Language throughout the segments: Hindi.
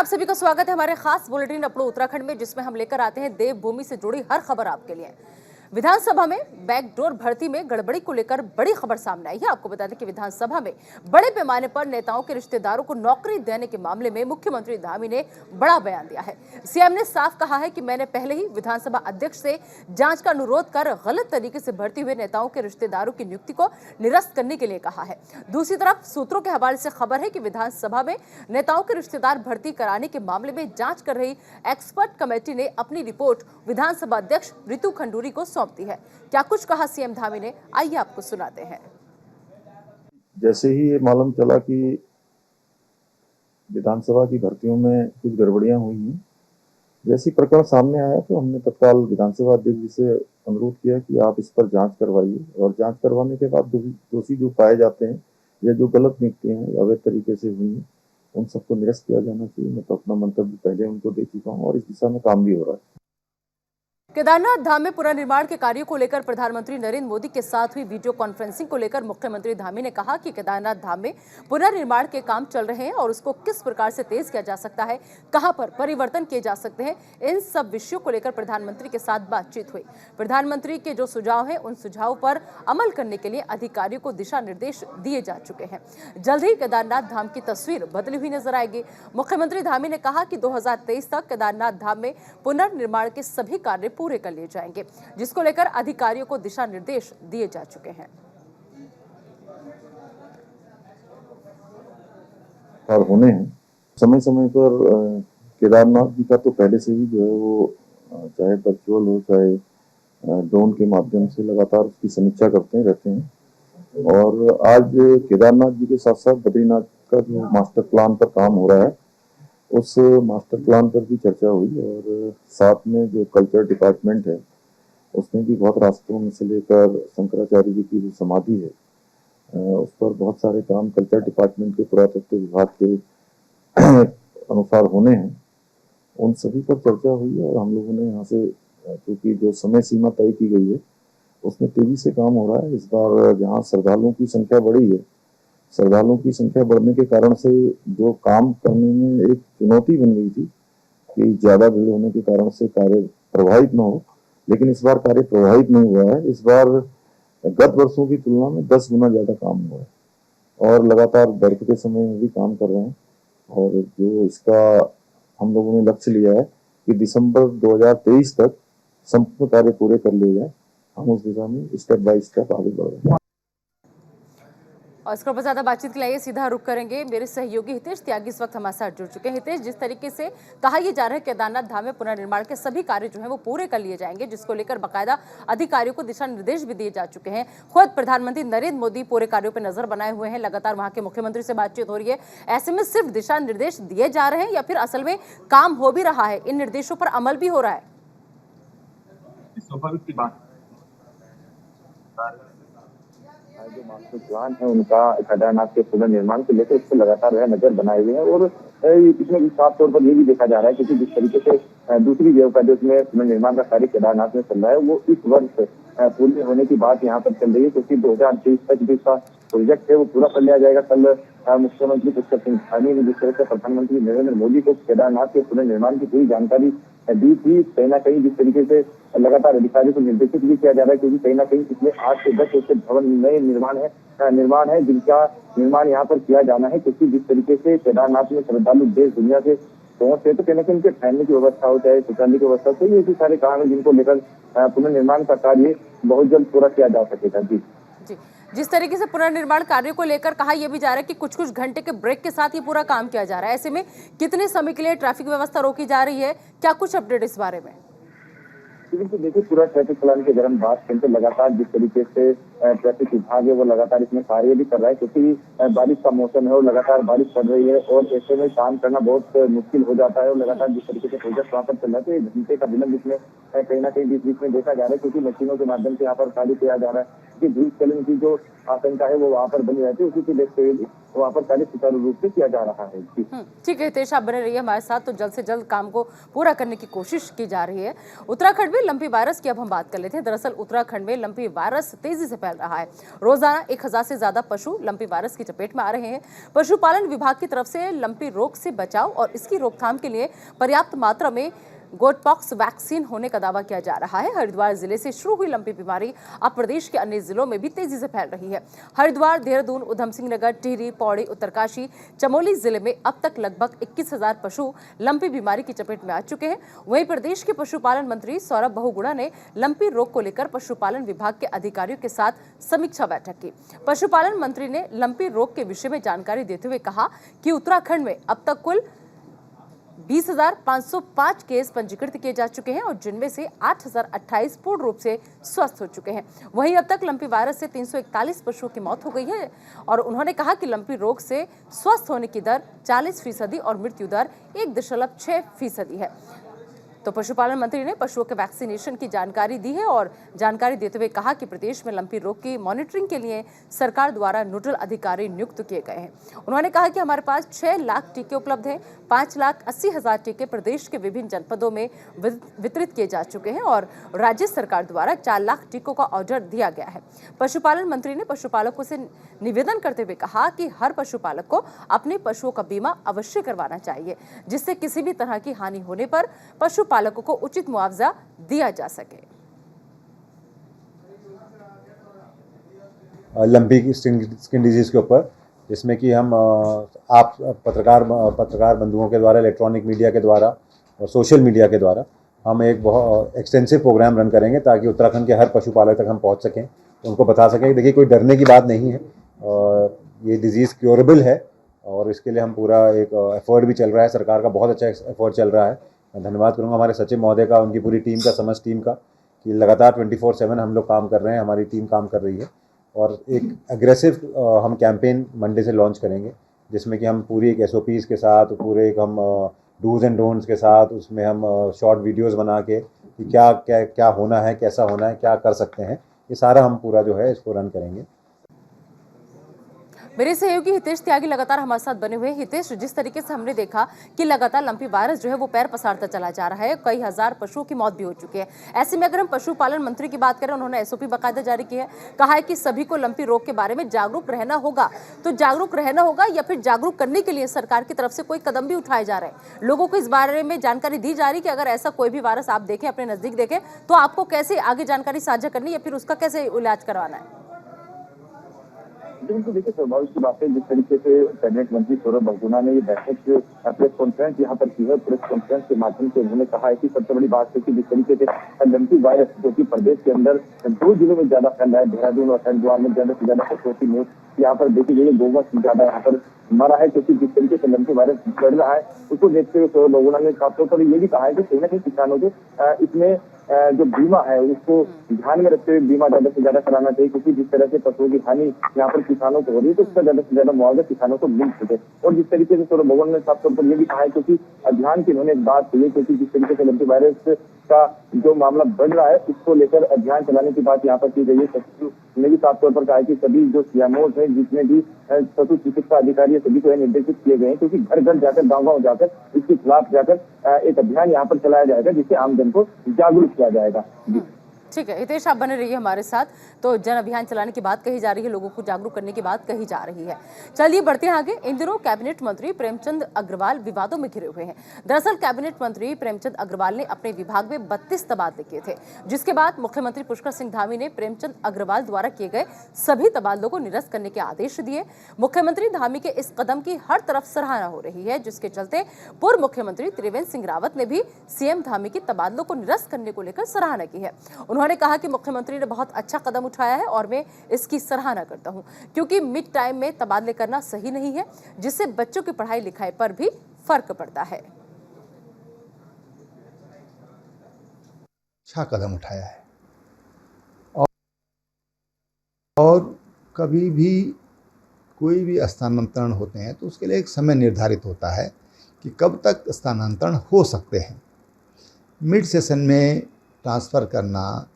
आप सभी का स्वागत है हमारे खास बुलेटिन अपलोड उत्तराखंड में, जिसमें हम लेकर आते हैं देवभूमि से जुड़ी हर खबर आपके लिए। विधानसभा में बैकडोर भर्ती में गड़बड़ी को लेकर बड़ी खबर सामने आई है। आपको बता दें कि विधानसभा में बड़े पैमाने पर नेताओं के रिश्तेदारों को नौकरी देने के मामले में मुख्यमंत्री धामी ने बड़ा बयान दिया है। सीएम ने साफ कहा है कि मैंने पहले ही विधानसभा अध्यक्ष से जांच का अनुरोध कर गलत तरीके से भर्ती हुए नेताओं के रिश्तेदारों की नियुक्ति को निरस्त करने के लिए कहा है। दूसरी तरफ सूत्रों के हवाले से खबर है कि विधानसभा में नेताओं के रिश्तेदार भर्ती कराने के मामले में जांच कर रही एक्सपर्ट कमेटी ने अपनी रिपोर्ट विधानसभा अध्यक्ष रितु खंडूरी को सौंपती है। क्या कुछ कहा सीएम धामी ने, आइए आपको सुनाते हैं। जैसे ही ये मालूम चला कि विधानसभा की भर्तियों में कुछ गड़बड़ियां हुई हैं, जैसी प्रकरण सामने आया तो हमने तत्काल विधानसभा अध्यक्ष जी से अनुरोध किया कि आप इस पर जांच करवाइए, और जांच करवाने के बाद दोषी जो पाए जाते हैं या जो गलत नियुक्तियां हैं अवैध तरीके से हुई हैं, उन सबको निरस्त किया जाना चाहिए। मैं तो अपना मंतव्य पहले उनको दे चुका हूँ और इस दिशा में काम भी हो रहा है। केदारनाथ धाम में पुनर्निर्माण के कार्यों को लेकर प्रधानमंत्री नरेंद्र मोदी के साथ हुई वीडियो कॉन्फ्रेंसिंग को लेकर मुख्यमंत्री धामी ने कहा कि केदारनाथ धाम में पुनर्निर्माण के काम चल रहे हैं और उसको किस प्रकार से तेज किया जा सकता है, कहां पर परिवर्तन किए जा सकते हैं, इन सब विषयों को लेकर प्रधानमंत्री के साथ बातचीत हुई। प्रधानमंत्री के जो सुझाव है उन सुझावों पर अमल करने के लिए अधिकारियों को दिशा निर्देश दिए जा चुके हैं। जल्द ही केदारनाथ धाम की तस्वीर बदली हुई नजर आएगी। मुख्यमंत्री धामी ने कहा कि 2023 तक केदारनाथ धाम में पुनर्निर्माण के सभी कार्य पूरे कर लिए जाएंगे, जिसको लेकर अधिकारियों को दिशा निर्देश दिए जा चुके हैं। और होने हैं समय समय पर केदारनाथ जी का तो पहले से ही जो है वो चाहे वर्चुअल हो चाहे ड्रोन के माध्यम से लगातार उसकी समीक्षा करते रहते हैं। और आज केदारनाथ जी के साथ साथ बद्रीनाथ का जो मास्टर प्लान पर काम हो रहा है, उस मास्टर प्लान पर भी चर्चा हुई। और साथ में जो कल्चर डिपार्टमेंट है उसने भी बहुत रास्तों में से लेकर शंकराचार्य जी की जो समाधि है उस पर बहुत सारे काम कल्चर डिपार्टमेंट के पुरातत्व विभाग के अनुसार होने हैं, उन सभी पर चर्चा हुई है। और हम लोगों ने यहाँ से क्योंकि जो समय सीमा तय की गई है उसमें तेजी से काम हो रहा है। इस बार जहाँ श्रद्धालुओं की संख्या बढ़ी है, श्रद्धालुओं की संख्या बढ़ने के कारण से जो काम करने में एक चुनौती बन गई थी कि ज्यादा भीड़ होने के कारण से कार्य प्रभावित न हो, लेकिन इस बार कार्य प्रभावित नहीं हुआ है। इस बार गत वर्षों की तुलना में 10 गुना ज्यादा काम हुआ है और लगातार बढ़ते समय में भी काम कर रहे हैं। और जो इसका हम लोगों ने लक्ष्य लिया है कि दिसंबर 2023 तक संपूर्ण कार्य पूरे कर लिए जाए, हम उस दिशा में स्टेप बाय स्टेप आगे बढ़ रहे हैं। और इसके ऊपर ज्यादा बातचीत के लिए सीधा रुख करेंगे मेरे सहयोगी हितेश त्यागी इस वक्त हमारे साथ जुड़ चुके हैं। हितेश, जिस तरीके से कहा यह जा रहा है केदारनाथ धाम में पुनर्निर्माण के सभी कार्य जो है वो पूरे कर लिए जाएंगे, जिसको लेकर बाकायदा अधिकारियों को दिशा निर्देश भी दिए जा चुके हैं। खुद प्रधानमंत्री नरेंद्र मोदी पूरे कार्यों पर नजर बनाए हुए हैं, लगातार वहां के मुख्यमंत्री से बातचीत हो रही है। ऐसे में सिर्फ दिशा निर्देश दिए जा रहे हैं या फिर असल में काम हो भी रहा है, इन निर्देशों पर अमल भी हो रहा है? स्वाभाविक सी बात जो मास्टर प्लान है उनका केदारनाथ के पुनर्निर्माण को लेकर उस पर लगातार वह नजर बनाए हुए हैं। और इसमें साफ तौर पर ये भी देखा जा रहा है क्योंकि जिस तरीके से दूसरी जगह पर जिसमें पुनर्निर्माण का कार्य केदारनाथ में चल रहा है वो इस वर्ष पूरे होने की बात यहाँ पर चल रही है, क्योंकि 2023 तक जो इसका प्रोजेक्ट है वो पूरा कर लिया जाएगा। कल मुख्यमंत्री पुष्कर सिंह धामी ने जिस तरह से प्रधानमंत्री नरेंद्र मोदी को केदारनाथ के पुनर्निर्माण की पूरी जानकारी दी थी, कहीं ना कहीं जिस तरीके से लगातार अधिकारियों को निर्देशित भी किया जा रहा है, क्योंकि कहीं ना कहीं इसमें 8 से 10 ऐसे भवन नए निर्माण है जिनका निर्माण यहाँ पर किया जाना है। क्योंकि जिस तरीके से केदारनाथ में श्रद्धालु देश दुनिया से पहुंचते हैं तो कहीं ना कहीं उनके ठहरने की व्यवस्था हो चाहे शौचालय की व्यवस्था, तो ये सारे काम है जिनको लेकर पुनर्निर्माण का कार्य बहुत जल्द पूरा किया जा सकेगा। जी, जिस तरीके से पुनर्निर्माण कार्य को लेकर कहा यह भी जा रहा है कि कुछ कुछ घंटे के ब्रेक के साथ ये पूरा काम किया जा रहा है, ऐसे में कितने समय के लिए ट्रैफिक व्यवस्था रोकी जा रही है, क्या कुछ अपडेट इस बारे में? बिल्कुल, देखिए पूरा ट्रैफिक चलाने के दौरान बात करते लगातार जिस तरीके से ट्रैफिक विभाग है वो लगातार इसमें कार्य भी कर रहा है, क्योंकि बारिश का मौसम है और लगातार बारिश पड़ रही है और ऐसे में काम करना बहुत मुश्किल हो जाता है। और लगातार जिस तरीके से प्रोजेक्ट वहाँ पर चल रहा है तो एक घंटे का विलंब इसमें कहीं ना कहीं बीच बीच में देखा जा रहा है, क्योंकि मशीनों के माध्यम से यहाँ पर कार्य किया जा रहा है। कि भूस्खलन की जो आशंका है वो वहाँ पर बनी रहती है, उसी को देखते हुए वहाँ पर कार्य सुचारू रूप से किया जा रहा है। ठीक है हितेश, आप बने रहिए हमारे साथ, तो जल्द से जल्द काम को पूरा करने की कोशिश की जा रही है। उत्तराखंड में लंपी वायरस की अब हम बात कर लेते हैं। दरअसल उत्तराखंड में लंपी वायरस तेजी से फैल रहा है। रोजाना 1000 से ज्यादा पशु लंपी वायरस की चपेट में आ रहे हैं। पशुपालन विभाग की तरफ से लंपी रोग से बचाव और इसकी रोकथाम के लिए पर्याप्त मात्रा में गोटपॉक्स वैक्सीन होने का दावा किया जा रहा है। हरिद्वार जिले से शुरू हुई लंपी बीमारी अब प्रदेश के अन्य जिलों में भी तेजी से फैल रही है। हरिद्वार, देहरादून, उधम सिंह नगर, टिहरी, पौड़ी, उत्तरकाशी, चमोली जिले में अब तक लगभग 21,000 पशु लंपी बीमारी की चपेट में आ चुके हैं। वहीं प्रदेश के पशुपालन मंत्री सौरभ बहुगुणा ने लंपी रोग को लेकर पशुपालन विभाग के अधिकारियों के साथ समीक्षा बैठक की। पशुपालन मंत्री ने लंपी रोग के विषय में जानकारी देते हुए कहा कि उत्तराखंड में अब तक कुल 20,505 केस पंजीकृत किए जा चुके हैं और जिनमें से 8,028 पूर्ण रूप से स्वस्थ हो चुके हैं। वहीं अब तक लंपी वायरस से 341 पशुओं की मौत हो गई है और उन्होंने कहा कि लंपी रोग से स्वस्थ होने की दर 40% और मृत्यु दर 1.6% है। तो पशुपालन मंत्री ने पशुओं के वैक्सीनेशन की जानकारी दी है और जानकारी देते हुए कहा कि प्रदेश में लंपी रोग की मॉनिटरिंग के लिए सरकार द्वारा नोडल अधिकारी नियुक्त किए गए हैं। उन्होंने कहा कि हमारे पास 6 लाख टीके उपलब्ध हैं। 5,80,000 टीके प्रदेश के विभिन्न जनपदों में वितरित किए जा चुके हैं और राज्य सरकार द्वारा 4 लाख टीकों का ऑर्डर दिया गया है। पशुपालन मंत्री ने पशुपालकों से निवेदन करते हुए कहा कि हर पशुपालक को अपने पशुओं का बीमा अवश्य करवाना चाहिए, जिससे किसी भी तरह की हानि होने पर पशुपालकों को उचित मुआवजा दिया जा सके। लंपी स्किन डिजीज के ऊपर, जिसमें कि हम आप पत्रकार बंधुओं के द्वारा, इलेक्ट्रॉनिक मीडिया के द्वारा और सोशल मीडिया के द्वारा हम एक बहुत एक्सटेंसिव प्रोग्राम रन करेंगे ताकि उत्तराखंड के हर पशुपालक तक हम पहुंच सकें, उनको बता सकें। देखिए, कोई डरने की बात नहीं है, ये डिज़ीज़ क्योरेबल है और इसके लिए हम पूरा एक एफर्ट भी चल रहा है, सरकार का बहुत अच्छा एफर्ट चल रहा है। मैं धन्यवाद करूंगा हमारे सचिव महोदय का, उनकी पूरी टीम का, समस्त टीम का, कि लगातार 24/7 हम लोग काम कर रहे हैं, हमारी टीम काम कर रही है। और एक एग्रेसिव हम कैंपेन मंडे से लॉन्च करेंगे, जिसमें कि हम पूरी एक SOPs के साथ, पूरे एक हम डूज एंड डोंट्स के साथ, उसमें हम शॉर्ट वीडियोस बना के कि क्या होना है, कैसा होना है, क्या कर सकते हैं, ये सारा हम पूरा जो है इसको रन करेंगे। मेरे सहयोगी हितेश त्यागी लगातार हमारे साथ बने हुए हैं। हितेश, जिस तरीके से हमने देखा कि लगातार लंपी वायरस जो है वो पैर पसारता चला जा रहा है, कई हजार पशुओं की मौत भी हो चुकी है। ऐसे में अगर हम पशुपालन मंत्री की बात करें, उन्होंने SOP बाकायदा जारी की है, कहा है कि सभी को लंपी रोग के बारे में जागरूक रहना होगा। तो जागरूक रहना होगा या फिर जागरूक करने के लिए सरकार की तरफ से कोई कदम भी उठाए जा रहे हैं? लोगों को इस बारे में जानकारी दी जा रही है कि अगर ऐसा कोई भी वायरस आप देखें, अपने नजदीक देखें, तो आपको कैसे आगे जानकारी साझा करनी या फिर उसका कैसे इलाज करवाना है? बिल्कुल, देखिए स्वाभाविक सी बात है, जिस तरीके से कैबिनेट मंत्री सौरभ बहुगुणा ने ये बैठक प्रेस कॉन्फ्रेंस यहाँ पर की है, प्रेस कॉन्फ्रेंस के माध्यम से उन्होंने कहा है कि सबसे बड़ी बात है कि जिस तरीके से लंपी वायरस जो कि प्रदेश के अंदर 2 जिलों में ज्यादा फैल रहा है, देहरादून और हरिद्वार में ज्यादा से ज्यादा पशुओं की मौत यहाँ पर देखी गई है, गोवंश ज्यादा यहाँ पर मरा है, क्योंकि जिस तरीके से लंपी वायरस बढ़ रहा है उसको देखते हुए सौरभ बहुगुणा ने खासतौर पर ये भी कहा है कि कहीं ना कहीं किसानों को इसमें जो बीमा है उसको ध्यान में रखते हुए बीमा ज्यादा से ज्यादा कराना चाहिए, क्योंकि जिस तरह से पशुओं की हानि यहाँ पर किसानों को हो रही है तो उसका ज्यादा से ज्यादा मुआवजा किसानों को मिल सके। और जिस तरीके से सौरभ बहुगुणा ने साफ तौर पर यह भी कहा है, क्योंकि अभियान की उन्होंने बात की है, क्योंकि जिस तरीके से लंपी वायरस का जो मामला बढ़ रहा है उसको लेकर अभियान चलाने की बात यहाँ पर की गई है। सचिव ने भी साफ तौर पर कहा है कि सभी जो CMOs हैं, जितने भी पशु चिकित्सा अधिकारी है, सभी को निर्देशित किए गए हैं, क्योंकि घर घर जाकर, गाँव जाकर इसके खिलाफ जाकर एक अभियान यहाँ पर चलाया जाएगा, जिससे आमजन को जागरूक किया जाएगा। ठीक है हितेश, आप बने रहिए हमारे साथ। तो जन अभियान चलाने की बात कही जा रही है, लोगों को जागरूक करने की बात कही जा रही है। चलिए बढ़ते हैं आगे। इन दिनों कैबिनेट मंत्री प्रेमचंद अग्रवाल विवादों में घिरे हुए हैं। दरअसल कैबिनेट मंत्री प्रेमचंद अग्रवाल ने अपने विभाग में 32 तबादले किए थे, जिसके बाद मुख्यमंत्री पुष्कर सिंह धामी ने प्रेमचंद अग्रवाल द्वारा किए गए सभी तबादलों को निरस्त करने के आदेश दिए। मुख्यमंत्री धामी के इस कदम की हर तरफ सराहना हो रही है, जिसके चलते पूर्व मुख्यमंत्री त्रिवेंद्र सिंह रावत ने भी CM धामी के तबादलों को निरस्त करने को लेकर सराहना की है। उन्होंने कहा कि मुख्यमंत्री ने बहुत अच्छा कदम उठाया है और मैं इसकी सराहना करता हूं, क्योंकि मिड टाइम में तबादले करना सही नहीं है, जिससे बच्चों की पढ़ाई लिखाई पर भी फर्क पड़ता है। अच्छा कदम उठाया है और कभी भी कोई भी स्थानांतरण होते हैं तो उसके लिए एक समय निर्धारित होता है कि कब तक स्थानांतरण हो सकते हैं। मिड सेशन में ट्रांसफ़र करना,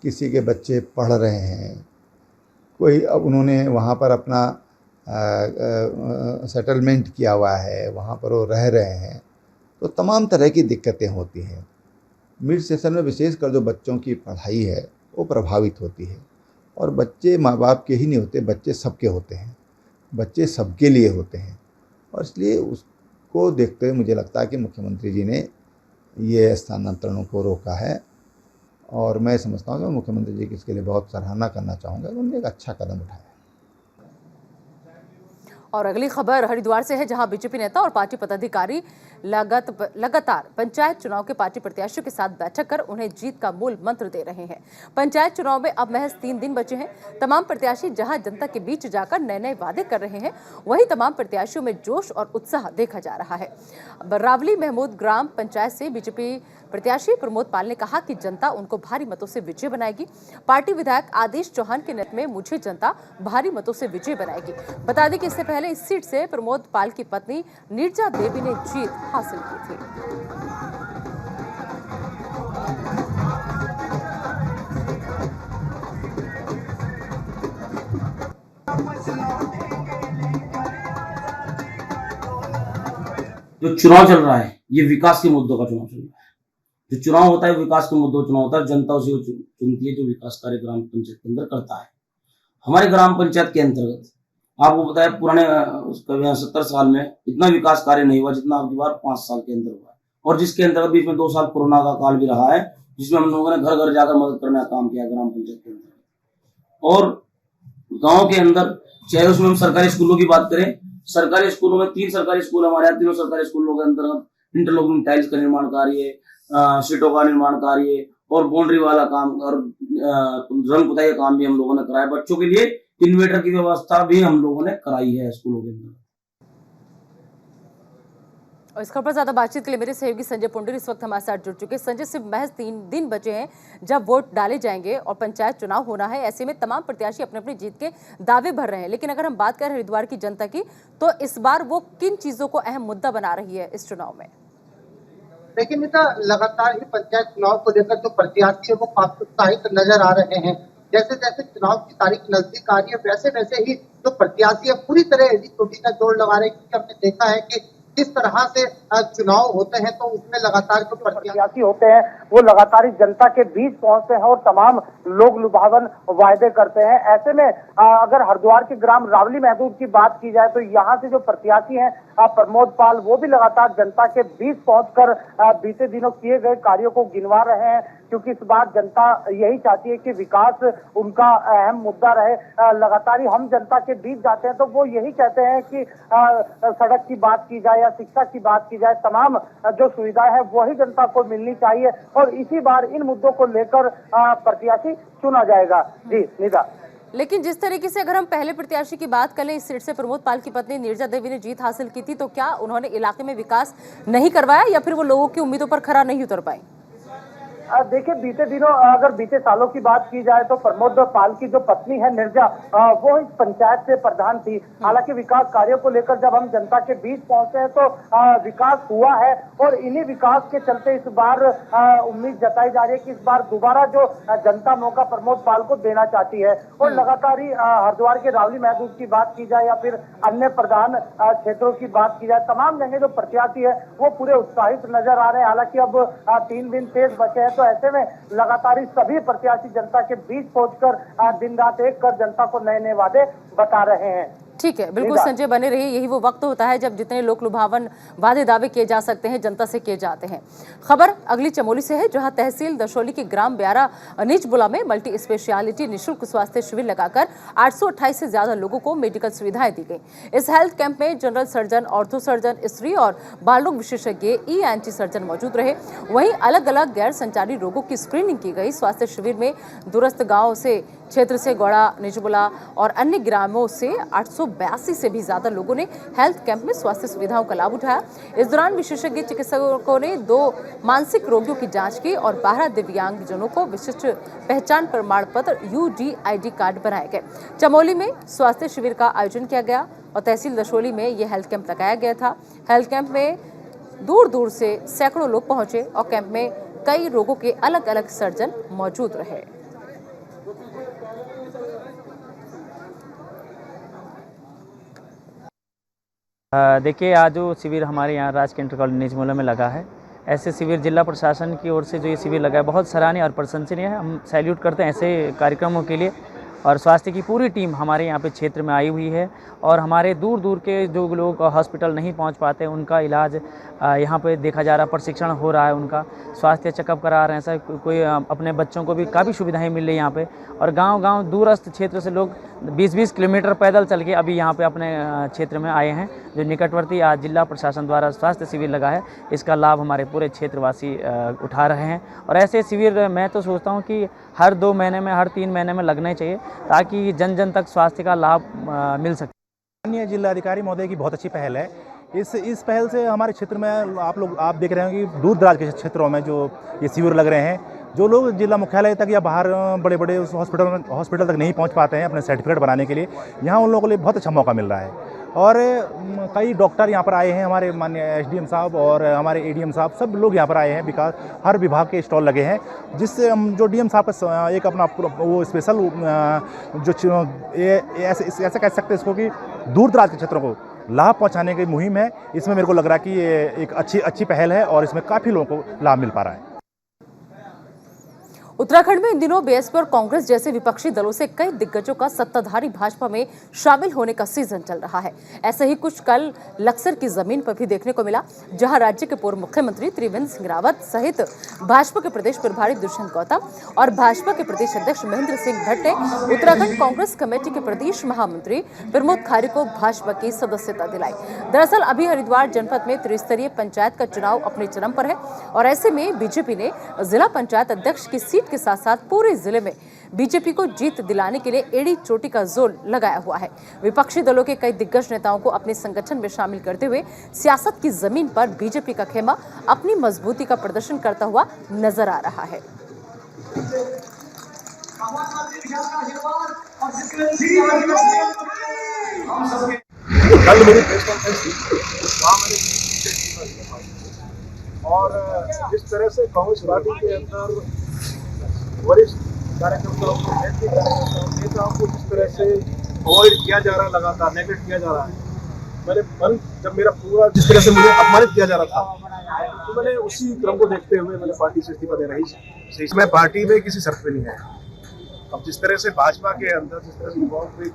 किसी के बच्चे पढ़ रहे हैं, कोई अब उन्होंने वहाँ पर अपना सेटलमेंट किया हुआ है, वहाँ पर वो रह रहे हैं, तो तमाम तरह की दिक्कतें होती हैं। मिड सेशन में विशेषकर जो बच्चों की पढ़ाई है वो प्रभावित होती है। और बच्चे माँ बाप के ही नहीं होते, बच्चे सबके होते हैं, बच्चे सबके लिए होते हैं। और इसलिए उसको देखते हुए मुझे लगता है कि मुख्यमंत्री जी ने ये स्थानांतरणों को रोका है। और मैं समझता हूँ कि मुख्यमंत्री जी की इसके लिए बहुत सराहना करना चाहूँगा। उन्होंने एक अच्छा कदम उठाया। और अगली खबर हरिद्वार से है, जहां बीजेपी नेता और पार्टी पदाधिकारी लगातार पंचायत चुनाव के पार्टी प्रत्याशियों के साथ बैठक कर उन्हें जीत का मूल मंत्र दे रहे हैं। पंचायत चुनाव में अब महज 3 दिन बचे हैं। तमाम प्रत्याशी जहां जनता के बीच जाकर नए नए वादे कर रहे हैं, वहीं तमाम प्रत्याशियों में जोश और उत्साह देखा जा रहा है। रावली महमूद ग्राम पंचायत से बीजेपी प्रत्याशी प्रमोद पाल ने कहा कि जनता उनको भारी मतों से विजय बनाएगी। पार्टी विधायक आदेश चौहान के नेतृत्व में मुझे जनता भारी मतों से विजय बनाएगी। बता दें कि इससे पहले इस सीट से प्रमोद पाल की पत्नी नीरजा देवी ने जीत हासिल की थी। जो चुनाव चल रहा है ये विकास के मुद्दों का चुनाव चल रहा है। जो चुनाव होता है विकास के मुद्दों चुनाव होता है, जनता उसे चुनती है जो विकास कार्य ग्राम पंचायत के अंदर करता है। हमारे ग्राम पंचायत के अंतर्गत आपको पता है पुराने 70 साल में इतना विकास कार्य नहीं हुआ जितना आपकी बार 5 साल के अंदर हुआ है। और जिसके अंतर्गत बीच में 2 साल कोरोना का काल भी रहा है, जिसमें हम लोगों ने घर घर जाकर मदद करने का काम किया ग्राम पंचायत के अंदर। और गाँव के अंदर चाहे उसमें हम सरकारी स्कूलों की बात करें, सरकारी स्कूलों में 3 सरकारी स्कूल हमारे यहाँ, 3 सरकारी स्कूलों के अंतर्गत इंटरलॉकिंग टाइल्स का निर्माण कार्य, सीटों का निर्माण कार्य और बाउंड्री वाला काम और रंग पुताई का काम भी हम लोगों ने कराया। बच्चों के लिए इन्वर्टर की व्यवस्था भी हम लोगों ने कराई है स्कूलों के अंदर। और इस खबर पर ज्यादा बातचीत के लिए मेरे सहयोगी संजय पुंडीर इस वक्त हमारे साथ जुड़ चुके हैं। संजय, सिर्फ महज 3 दिन बचे हैं जब वोट डाले जाएंगे और पंचायत चुनाव होना है। ऐसे में तमाम प्रत्याशी अपने अपनी जीत के दावे भर रहे हैं, लेकिन अगर हम बात करें हरिद्वार की जनता की, तो इस बार वो किन चीजों को अहम मुद्दा बना रही है इस चुनाव में? लेकिन नेता लगातार ही पंचायत चुनाव को लेकर जो प्रत्याशी है वो काफी उत्साहित नजर आ रहे हैं। जैसे जैसे चुनाव की तारीख नजदीक आ रही है वैसे वैसे ही जो प्रत्याशी है पूरी तरह एडी चोटी का जोड़ लगा रहे हैं, क्योंकि हमने देखा है कि किस तरह से चुनाव होते हैं तो उसमें लगातार जो प्रत्याशी होते हैं वो लगातार ही जनता के बीच पहुंचते हैं और तमाम लोग लुभावन वायदे करते हैं। ऐसे में अगर हरिद्वार के ग्राम रावली महमूद की बात की जाए तो यहाँ से जो प्रत्याशी हैं प्रमोद पाल, वो भी लगातार जनता के बीच पहुंचकर बीते दिनों किए गए कार्यों को गिनवा रहे हैं, क्योंकि इस बार जनता यही चाहती है कि विकास उनका अहम मुद्दा रहे। लगातार ही हम जनता के बीच जाते हैं तो वो यही कहते हैं कि सड़क की बात की जाए या शिक्षा की बात की जाए, तमाम जो सुविधाएं हैं वही जनता को मिलनी चाहिए और इसी बार इन मुद्दों को लेकर प्रत्याशी चुना जाएगा। जी निदा। लेकिन जिस तरीके से अगर हम पहले प्रत्याशी की बात करें, इस सीट से प्रमोद पाल की पत्नी नीरजा देवी ने जीत हासिल की थी, तो क्या उन्होंने इलाके में विकास नहीं करवाया या फिर वो लोगों की उम्मीदों पर खरा नहीं उतर पाई? देखिए, बीते दिनों अगर बीते सालों की बात की जाए तो प्रमोद पाल की जो पत्नी है नीरजा, वो इस पंचायत से प्रधान थी। हालांकि विकास कार्यों को लेकर जब हम जनता के बीच पहुंचे हैं तो विकास हुआ है और इन्हीं विकास के चलते इस बार उम्मीद जताई जा रही है कि इस बार दोबारा जो जनता मौका प्रमोद पाल को देना चाहती है। और लगातार ही हरिद्वार के रावली महमूद की बात की जाए या फिर अन्य प्रधान क्षेत्रों की बात की जाए, तमाम जगह जो प्रत्याशी है वो पूरे उत्साहित नजर आ रहे हैं। हालांकि अब 3 दिन शेष बचे हैं तो ऐसे में लगातार ही सभी प्रत्याशी जनता के बीच पहुंचकर दिन रात एक कर जनता को नए नए वादे बता रहे हैं। ठीक है, बिल्कुल संजय, बने रहिए। यही वो वक्त होता है जब जितने लोक लुभावन वादे दावे किए जा सकते हैं जनता से किए जाते हैं। खबर अगली चमोली से है, जहां तहसील दशोली के ग्राम ब्यारा नीचबुला में मल्टी स्पेशलिटी निःशुल्क स्वास्थ्य शिविर लगाकर 828 से ज्यादा लोगों को मेडिकल सुविधाएं दी गई। इस हेल्थ कैंप में जनरल सर्जन, ऑर्थो सर्जन, स्त्री और बाल रोग विशेषज्ञ, ENT सर्जन मौजूद रहे। वहीं अलग अलग गैर संचारी रोगों की स्क्रीनिंग की गई। स्वास्थ्य शिविर में दूरस्थ गाँव से क्षेत्र से गौड़ा, निजबुला और अन्य ग्रामों से 882 से भी ज्यादा लोगों ने हेल्थ कैंप में स्वास्थ्य सुविधाओं का लाभ उठाया। इस दौरान विशेषज्ञ चिकित्सकों ने 2 मानसिक रोगियों की जांच की और 12 दिव्यांगजनों को विशिष्ट पहचान प्रमाण पत्र UDID कार्ड बनाए गए। चमोली में स्वास्थ्य शिविर का आयोजन किया गया और तहसील दशोली में यह हेल्थ कैंप लगाया गया था। हेल्थ कैंप में दूर दूर से सैकड़ों लोग पहुंचे और कैंप में कई रोगों के अलग अलग सर्जन मौजूद रहे। देखिए, आज जो शिविर हमारे यहाँ राजकीय इंटर कॉलेज निजमुला में लगा है, ऐसे शिविर जिला प्रशासन की ओर से जो ये शिविर लगा है बहुत सराहनीय और प्रशंसनीय है। हम सैल्यूट करते हैं ऐसे कार्यक्रमों के लिए। और स्वास्थ्य की पूरी टीम हमारे यहाँ पे क्षेत्र में आई हुई है और हमारे दूर दूर के जो लोग हॉस्पिटल नहीं पहुँच पाते उनका इलाज यहाँ पे देखा जा रहा है, प्रशिक्षण हो रहा है, उनका स्वास्थ्य चेकअप करा रहे हैं। सर कोई अपने बच्चों को भी काफ़ी सुविधाएं मिल रही है यहाँ पे। और गांव-गांव दूरस्थ क्षेत्र से लोग 20-20 किलोमीटर पैदल चल के अभी यहाँ पे अपने क्षेत्र में आए हैं। जो निकटवर्ती आज जिला प्रशासन द्वारा स्वास्थ्य शिविर लगा है, इसका लाभ हमारे पूरे क्षेत्रवासी उठा रहे हैं। और ऐसे शिविर मैं तो सोचता हूँ कि हर 2 महीने में, हर 3 महीने में लगने चाहिए ताकि जन जन तक स्वास्थ्य का लाभ मिल सके। माननीय जिलाधिकारी महोदय की बहुत अच्छी पहल है। इस पहल से हमारे क्षेत्र में आप देख रहे हैं कि दूर दराज के क्षेत्रों में जो ये शिविर लग रहे हैं, जो लोग जिला मुख्यालय तक या बाहर बड़े हॉस्पिटल तक नहीं पहुंच पाते हैं अपने सर्टिफिकेट बनाने के लिए, यहाँ उन लोगों के लिए बहुत अच्छा मौका मिल रहा है। और कई डॉक्टर यहाँ पर आए हैं, हमारे माननीय एसडीएम साहब और हमारे एडीएम साहब, सब लोग यहाँ पर आए हैं। हर विभाग के स्टॉल लगे हैं, जिससे हम जो डीएम साहब का एक अपना वो स्पेशल जो ऐसे कह सकते हैं इसको कि दूर दराज के क्षेत्रों को लाभ पहुँचाने की मुहिम है। इसमें मेरे को लग रहा है कि ये एक अच्छी पहल है और इसमें काफ़ी लोगों को लाभ मिल पा रहा है। उत्तराखंड में इन दिनों बीएसपी और कांग्रेस जैसे विपक्षी दलों से कई दिग्गजों का सत्ताधारी भाजपा में शामिल होने का सीजन चल रहा है। ऐसे ही कुछ कल लक्सर की जमीन पर भी देखने को मिला, जहां राज्य के पूर्व मुख्यमंत्री त्रिवेंद्र सिंह रावत सहित भाजपा के प्रदेश प्रभारी दुष्यंत गौतम और भाजपा के प्रदेश अध्यक्ष महेंद्र सिंह भट्ट ने उत्तराखंड कांग्रेस कमेटी के प्रदेश महामंत्री प्रमोद खारी को भाजपा की सदस्यता दिलाई। दरअसल अभी हरिद्वार जनपद में त्रिस्तरीय पंचायत का चुनाव अपने चरम पर है और ऐसे में बीजेपी ने जिला पंचायत अध्यक्ष की सीट के साथ साथ पूरे जिले में बीजेपी को जीत दिलाने के लिए एड़ी चोटी का जोर लगाया हुआ है। विपक्षी दलों के कई दिग्गज नेताओं को अपने संगठन में शामिल करते हुए सियासत की जमीन पर बीजेपी का खेमा अपनी मजबूती का प्रदर्शन करता हुआ नजर आ रहा है। कल मेरी प्रेस कॉन्फ्रेंस थी, वहाँ मैंने और जिस तरह से कांग्रेस पार्टी के अंदर वरिष्ठ कार्यकर्ताओं को, नेताओं को जिस तरह से अवॉइड किया जा रहा है, लगातार नेगलेक्ट किया जा रहा है, मैंने मन जब मेरा पूरा जिस तरह से मुझे अपमानित किया जा रहा था, तो मैंने उसी क्रम को देखते हुए मैंने पार्टी से इस्तीफा देना ही। मैं पार्टी में किसी शर्त पे नहीं है। अब जिस तरह से भाजपा के अंदर जिस तरह से युवाओं को एक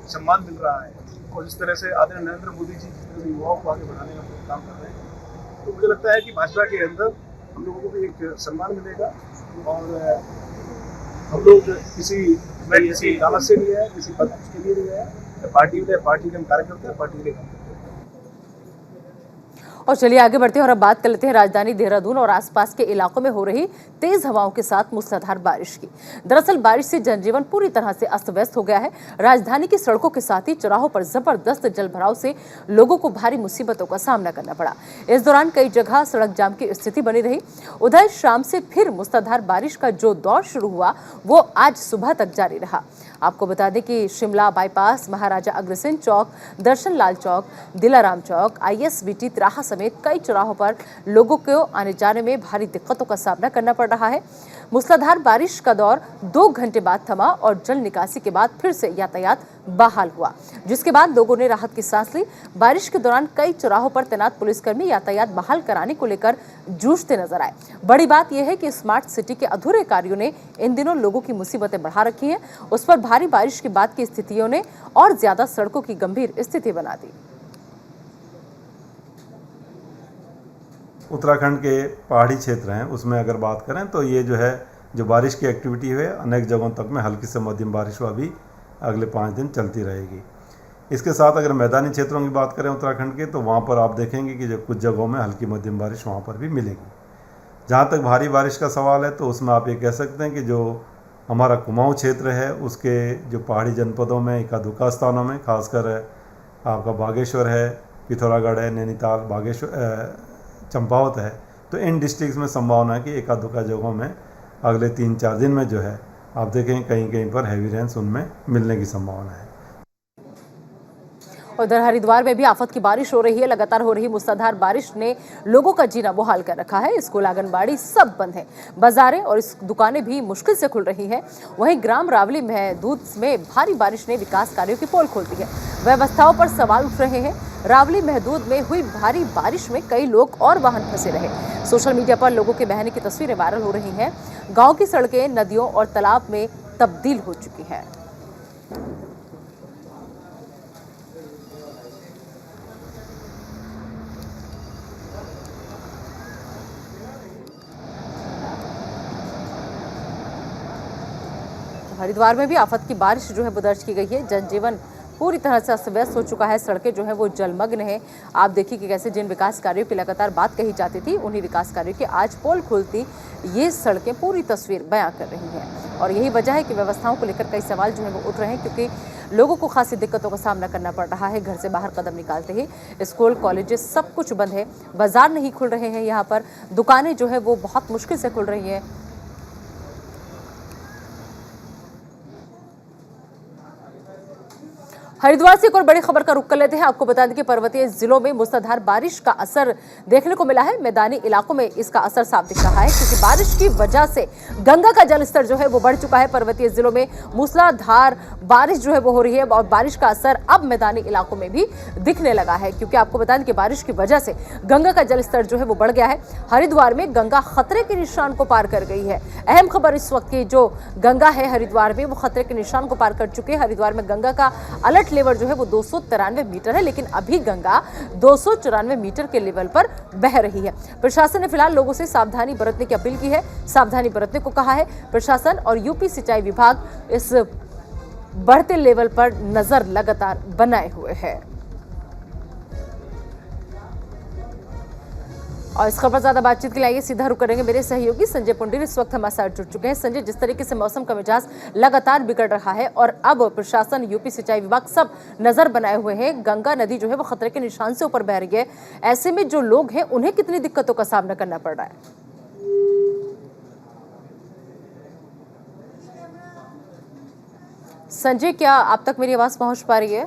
सम्मान मिल रहा है और जिस तरह से आदरणीय नरेंद्र मोदी जी जिस तरह से युवाओं को आगे बढ़ाने का काम कर रहे हैं, तो मुझे लगता है कि भाजपा के अंदर हम लोगों को भी एक सम्मान मिलेगा। और हम लोग किसी लालच से नहीं है, किसी पद के लिए नहीं है। पार्टी के हम कार्यकर्ता है, पार्टी के काम करते हैं। और चलिए आगे बढ़ते हैं और अब बात कर लेते हैं राजधानी देहरादून और आसपास के इलाकों में हो रही तेज हवाओं के साथ मूसलाधार बारिश की। दरअसल बारिश से जनजीवन पूरी तरह से अस्त व्यस्त हो गया है। राजधानी की सड़कों के साथ ही चौराहों पर जबरदस्त जलभराव से लोगों को भारी मुसीबतों का सामना करना पड़ा। इस दौरान कई जगह सड़क जाम की स्थिति बनी रही। उधर शाम से फिर मूसलाधार बारिश का जो दौर शुरू हुआ वो आज सुबह तक जारी रहा। आपको बता दें कि शिमला बाईपास, महाराजा अग्रसेन चौक, दर्शन लाल चौक, दिलाराम चौक, ISBT तिराहा समेत कई चौराहों पर लोगों को आने जाने में भारी दिक्कतों का सामना करना पड़ रहा है। मूसलाधार बारिश का दौर 2 घंटे बाद थमा और जल निकासी के बाद फिर से यातायात बहाल हुआ, जिसके बाद लोगों ने राहत की सांस ली। बारिश के दौरान कई चौराहों पर तैनात पुलिसकर्मी यातायात बहाल कराने को लेकर जूझते नजर आए। बड़ी बात यह है कि स्मार्ट सिटी के अधूरे कार्यों ने इन दिनों लोगों की मुसीबतें बढ़ा रखी हैं। उस पर भारी बारिश के बाद की स्थितियों ने और ज्यादा सड़कों की गंभीर स्थिति बना दी। उत्तराखंड के पहाड़ी क्षेत्र हैं, उसमें अगर बात करें तो ये जो बारिश की एक्टिविटी है अनेक जगहों तक में हल्की से मध्यम बारिश हुआ भी अगले 5 दिन चलती रहेगी। इसके साथ अगर मैदानी क्षेत्रों की बात करें उत्तराखंड के, तो वहाँ पर आप देखेंगे कि जो कुछ जगहों में हल्की मध्यम बारिश वहाँ पर भी मिलेगी। जहाँ तक भारी बारिश का सवाल है तो उसमें आप ये कह सकते हैं कि जो हमारा कुमाऊँ क्षेत्र है उसके जो पहाड़ी जनपदों में एकाधुका स्थानों में, खासकर आपका बागेश्वर है, पिथौरागढ़ है, नैनीताल, चंपावत है, तो इन डिस्ट्रिक्ट्स में संभावना है कि एकाधुका जगहों में अगले 3-4 दिन में आप देखें कहीं कहीं पर हैवी रेन्स उनमें मिलने की संभावना है। उधर हरिद्वार में भी आफत की बारिश हो रही है। लगातार हो रही मूसलाधार बारिश ने लोगों का जीना मुहाल कर रखा है। स्कूल, आंगनबाड़ी सब बंद है। बाजारें और दुकानें भी मुश्किल से खुल रही हैं। वहीं ग्राम रावली महदूद में भारी बारिश ने विकास कार्यों की पोल खोल दी है। व्यवस्थाओं पर सवाल उठ रहे हैं। रावली महदूद में हुई भारी बारिश में कई लोग और वाहन फंसे रहे। सोशल मीडिया पर लोगों के बहने की तस्वीरें वायरल हो रही हैं। गांव की सड़कें नदियों और तालाब में तब्दील हो चुकी है। हरिद्वार में भी आफत की बारिश जो है वो दर्ज की गई है। जनजीवन पूरी तरह से अस्त व्यस्त हो चुका है। सड़कें जो है वो जलमग्न है। आप देखिए कि कैसे जिन विकास कार्यों की लगातार बात कही जाती थी, उन्हीं विकास कार्यों की आज पोल खुलती ये सड़कें पूरी तस्वीर बयां कर रही हैं। और यही वजह है कि व्यवस्थाओं को लेकर कई सवाल जो है वो उठ रहे हैं, क्योंकि लोगों को खासी दिक्कतों का सामना करना पड़ रहा है। घर से बाहर कदम निकालते ही स्कूल, कॉलेजेस सब कुछ बंद है। बाजार नहीं खुल रहे हैं। यहाँ पर दुकानें जो है वो बहुत मुश्किल से खुल रही हैं। हरिद्वार से एक और बड़ी खबर का रुख कर लेते हैं। आपको बता दें कि पर्वतीय जिलों में मूसलाधार बारिश का असर देखने को मिला है। मैदानी इलाकों में इसका असर साफ दिख रहा है, क्योंकि बारिश की वजह से गंगा का जलस्तर जो है वो बढ़ चुका है। पर्वतीय जिलों में मूसलाधार बारिश जो है वो हो रही है और बारिश का असर अब मैदानी इलाकों में भी दिखने लगा है, क्योंकि आपको बता दें कि बारिश की वजह से गंगा का जलस्तर जो है वो बढ़ गया है। हरिद्वार में गंगा खतरे के निशान को पार कर गई है। अहम खबर इस वक्त की, जो गंगा है हरिद्वार में वो खतरे के निशान को पार कर चुकी है। हरिद्वार में गंगा का अलर्ट लेवल जो है वो 293 मीटर है, लेकिन अभी गंगा 294 मीटर के लेवल पर बह रही है। प्रशासन ने फिलहाल लोगों से सावधानी बरतने की अपील की है, सावधानी बरतने को कहा है। प्रशासन और यूपी सिंचाई विभाग इस बढ़ते लेवल पर नजर लगातार बनाए हुए है। और इस खबर पर ज्यादा बातचीत के लिए आइए सीधा रुक करेंगे मेरे सहयोगी संजय पुंडीर इस वक्त हमारे साथ जुड़ चुके हैं। संजय, जिस तरीके से मौसम का मिजाज लगातार बिगड़ रहा है और अब प्रशासन, यूपी सिंचाई विभाग सब नजर बनाए हुए हैं, गंगा नदी जो है वो खतरे के निशान से ऊपर बह रही है, ऐसे में जो लोग हैं उन्हें कितनी दिक्कतों का सामना करना पड़ रहा है? संजय, क्या आप तक मेरी आवाज पहुंच पा रही है?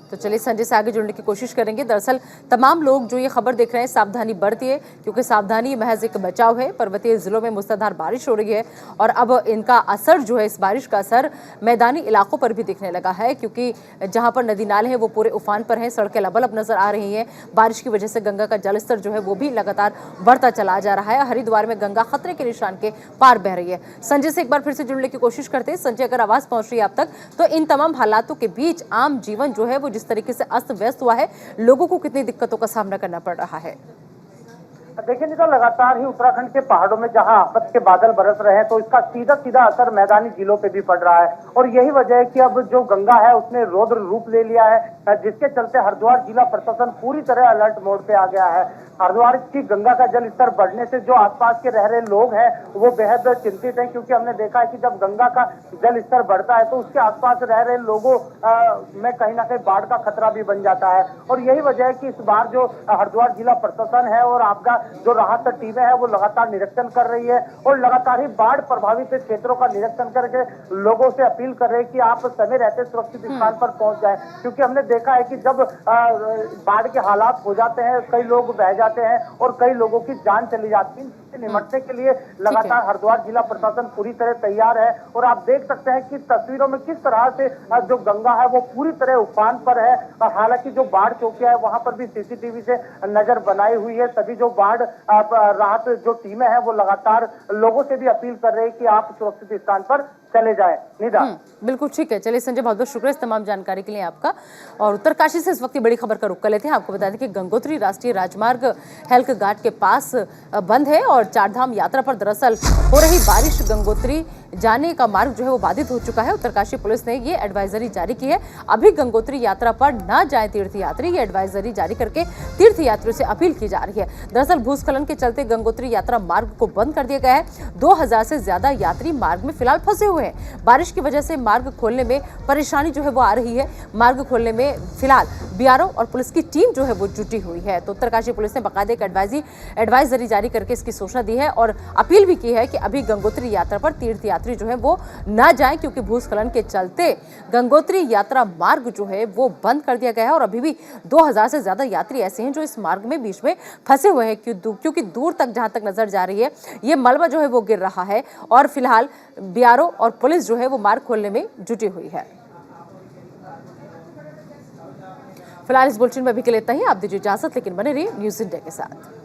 तो चलिए संजय से आगे जुड़ने की कोशिश करेंगे। दरअसल तमाम लोग जो ये खबर देख रहे हैं, सावधानी बरतिए, क्योंकि सावधानी महज एक बचाव है। पर्वतीय जिलों में मूसलाधार बारिश हो रही है और अब इनका असर जो है, इस बारिश का असर मैदानी इलाकों पर भी दिखने लगा है, क्योंकि जहां पर नदी नाले हैं वो पूरे उफान पर हैं। सड़कें लबालब नजर आ रही हैं। बारिश की वजह से गंगा का जलस्तर जो है वो भी लगातार बढ़ता चला जा रहा है। हरिद्वार में गंगा खतरे के निशान के पार बह रही है। संजय से एक बार फिर से जुड़ने की कोशिश करते हैं। संजय, अगर आवाज पहुंच रही है आप तक, तो इन तमाम हालातों के बीच आम जीवन जो है वो जिस तरीके से अस्त व्यस्त हुआ है, लोगों को कितनी दिक्कतों का सामना करना पड़ रहा है? देखिए निका, लगातार ही उत्तराखंड के पहाड़ों में जहां आफत के बादल बरस रहे हैं, तो इसका सीधा सीधा असर मैदानी जिलों पे भी पड़ रहा है। और यही वजह है कि अब जो गंगा है उसने रौद्र रूप ले लिया है, जिसके चलते हरिद्वार जिला प्रशासन पूरी तरह अलर्ट मोड पे आ गया है। हरिद्वार की गंगा का जल स्तर बढ़ने से जो आसपास के रह रहे लोग हैं वो बेहद चिंतित हैं, क्योंकि हमने देखा है कि जब गंगा का जल स्तर बढ़ता है तो उसके आसपास रह रहे लोगों में कहीं ना कहीं बाढ़ का खतरा भी बन जाता है। और यही वजह है कि इस बार जो हरिद्वार जिला प्रशासन है और आपका जो राहत टीमें है वो लगातार निरीक्षण कर रही है और लगातार ही बाढ़ प्रभावित क्षेत्रों का निरीक्षण करके लोगों से अपील कर रहे हैं कि आप समय रहते सुरक्षित स्थान पर पहुंच जाएं, क्योंकि हमने देखा है कि जब बाढ़ के हालात हो जाते हैं, कई लोग बह जाते हैं और कई लोगों की जान चली जाती है। निपटने के लिए लगातार हरिद्वार जिला प्रशासन पूरी तरह तैयार है। और आप देख सकते हैं कि तस्वीरों में किस तरह से जो गंगा है वो पूरी तरह उफान पर है। और हालांकि जो बाढ़ चौकियां है वहां पर भी सीसीटीवी से नजर बनाई हुई है। सभी जो बाढ़ राहत जो टीमें हैं वो लगातार लोगों से भी अपील कर रहे हैं कि आप सुरक्षित स्थान पर चले जाए। निदा, बिल्कुल ठीक है। चलिए संजय, बहुत बहुत शुक्रिया इस तमाम जानकारी के लिए आपका। और उत्तरकाशी से इस वक्त बड़ी खबर का रुख कर लेते हैं। आपको बता दें कि गंगोत्री राष्ट्रीय राजमार्ग हेल्क घाट के पास बंद है और चारधाम यात्रा पर दरअसल हो रही बारिश गंगोत्री जाने का मार्ग जो है वो बाधित हो चुका है। उत्तरकाशी पुलिस ने ये एडवाइजरी जारी की है, अभी गंगोत्री यात्रा पर न जाएं तीर्थयात्री। ये एडवाइजरी जारी करके तीर्थयात्रियों से अपील की जा रही है। दरअसल भूस्खलन के चलते गंगोत्री यात्रा मार्ग को बंद कर दिया गया है। 2000 से ज्यादा यात्री मार्ग में फिलहाल फंसे हुए हैं। बारिश की वजह से मार्ग खोलने में परेशानी जो है वो आ रही है। मार्ग खोलने में फिलहाल बीआरओ और पुलिस की टीम जो है वो जुटी हुई है। तो उत्तरकाशी पुलिस ने बाकायदा एक एडवाइजरी जारी करके इसकी सूचना दी है और अपील भी की है कि अभी गंगोत्री यात्रा पर तीर्थयात्री यात्री जो है वो ना जाएं, क्योंकि भूस्खलन के चलते गंगोत्री यात्रा मार्ग जो है वो बंद कर दिया गया है और अभी भी 2000 से ज्यादा यात्री ऐसे हैं जो इस मार्ग में बीच में फंसे हुए हैं, क्योंकि दूर तक जहां तक नजर जा रही है ये मलबा जो है वो गिर रहा है और फिलहाल बीआरओ और पुलिस जो है वो मार्ग खोलने में जुटी हुई है। फिलहाल इस बुलेटिन में अभी के लिए इतना ही। आप दीजिए इजाजत, लेकिन बने रहिए न्यूज़ इंडिया के साथ।